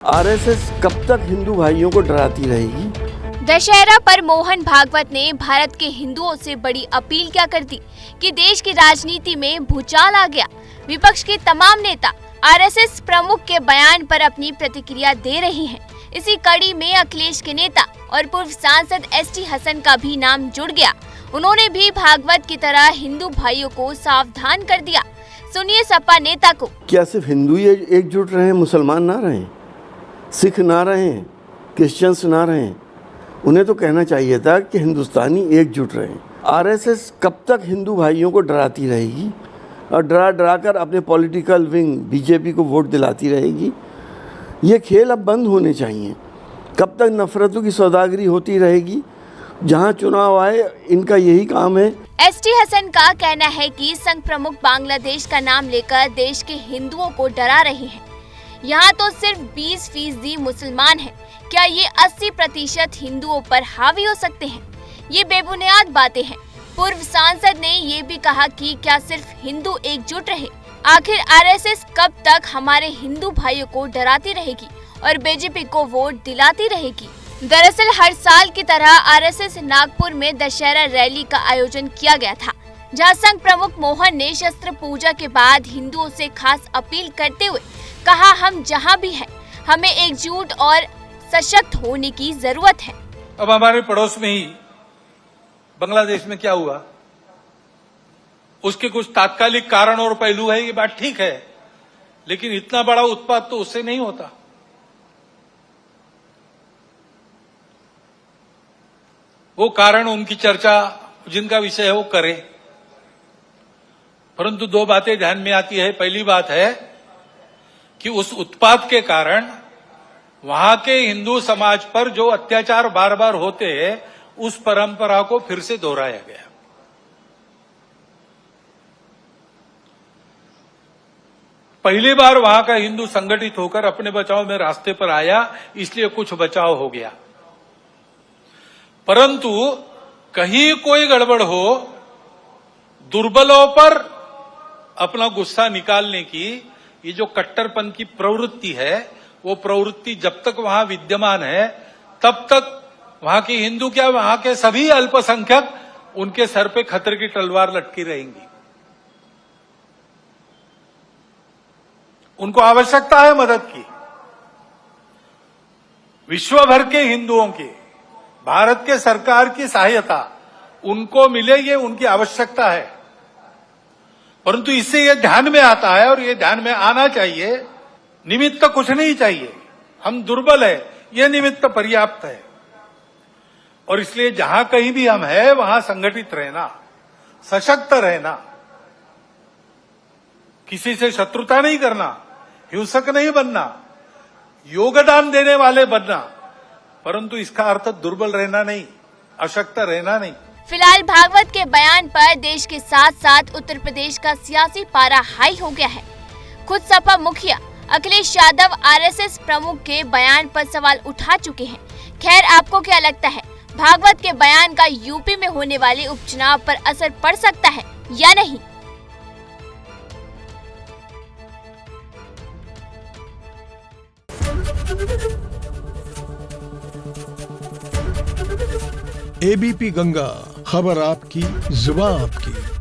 RSS कब तक हिंदू भाइयों को डराती रहेगी? दशहरा पर मोहन भागवत ने भारत के हिंदुओं से बड़ी अपील क्या कर दी कि देश की राजनीति में भूचाल आ गया। विपक्ष के तमाम नेता आरएसएस प्रमुख के बयान पर अपनी प्रतिक्रिया दे रहे हैं। इसी कड़ी में अखिलेश के नेता और पूर्व सांसद एसटी हसन का भी नाम जुड़ गया। उन्होंने भी भागवत की तरह हिंदू भाइयों को सावधान कर दिया। सुनिए सपा नेता को। क्या सिर्फ हिंदू ही एकजुट रहे, मुसलमान ना रहे, सिख ना रहे, क्रिश्चियंस ना रहे? उन्हें तो कहना चाहिए था कि हिंदुस्तानी एकजुट रहे। आरएसएस कब तक हिंदू भाइयों को डराती रहेगी और डरा कर अपने पॉलिटिकल विंग बीजेपी को वोट दिलाती रहेगी? ये खेल अब बंद होने चाहिए। कब तक नफरतों की सौदागरी होती रहेगी? जहां चुनाव आए इनका यही काम है। एसटी हसन का कहना है कि संघ प्रमुख बांग्लादेश का नाम लेकर देश के हिंदुओं को डरा रहे हैं। यहाँ तो सिर्फ 20% मुसलमान हैं। क्या ये 80% हिंदुओं पर हावी हो सकते हैं? ये बेबुनियाद बातें हैं। पूर्व सांसद ने ये भी कहा कि क्या सिर्फ हिंदू एकजुट रहे? आखिर आरएसएस कब तक हमारे हिंदू भाइयों को डराती रहेगी और बीजेपी को वोट दिलाती रहेगी? दरअसल हर साल की तरह आरएसएस नागपुर में दशहरा रैली का आयोजन किया गया था, जहां संघ प्रमुख मोहन ने शस्त्र पूजा के बाद हिंदुओं से खास अपील करते हुए कहा, हम जहां भी हैं, हमें एकजुट और सशक्त होने की जरूरत है। अब हमारे पड़ोस में ही बांग्लादेश में क्या हुआ, उसके कुछ तात्कालिक कारण और पहलू है, ये बात ठीक है, लेकिन इतना बड़ा उत्पात तो उससे नहीं होता। वो कारण उनकी चर्चा जिनका विषय है वो करें, परंतु दो बातें ध्यान में आती है। पहली बात है कि उस उत्पात के कारण वहां के हिंदू समाज पर जो अत्याचार बार बार होते हैं, उस परंपरा को फिर से दोहराया गया। पहली बार वहां का हिंदू संगठित होकर अपने बचाव में रास्ते पर आया, इसलिए कुछ बचाव हो गया। परंतु कहीं कोई गड़बड़ हो, दुर्बलों पर अपना गुस्सा निकालने की ये जो कट्टरपन की प्रवृत्ति है, वो प्रवृत्ति जब तक वहां विद्यमान है, तब तक वहां के हिंदू क्या, वहां के सभी अल्पसंख्यक उनके सर पे खतरे की तलवार लटकी रहेंगी। उनको आवश्यकता है मदद की। विश्व भर के हिंदुओं की, भारत के सरकार की सहायता उनको मिले, ये उनकी आवश्यकता है। परंतु इससे ये ध्यान में आता है, और ये ध्यान में आना चाहिए, निमित्त कुछ नहीं चाहिए। हम दुर्बल है, ये निमित्त पर्याप्त है। और इसलिए जहां कहीं भी हम हैं, वहां संगठित रहना, सशक्त रहना, किसी से शत्रुता नहीं करना, हिंसक नहीं बनना, योगदान देने वाले बनना, परंतु इसका अर्थ दुर्बल रहना नहीं, अशक्त रहना नहीं। फिलहाल भागवत के बयान पर देश के साथ साथ उत्तर प्रदेश का सियासी पारा हाई हो गया है। खुद सपा मुखिया अखिलेश यादव आरएसएस प्रमुख के बयान पर सवाल उठा चुके हैं। खैर, आपको क्या लगता है, भागवत के बयान का यूपी में होने वाले उपचुनाव पर असर पड़ सकता है या नहीं? एबीपी गंगा, खबर आपकी, जुबान आपकी।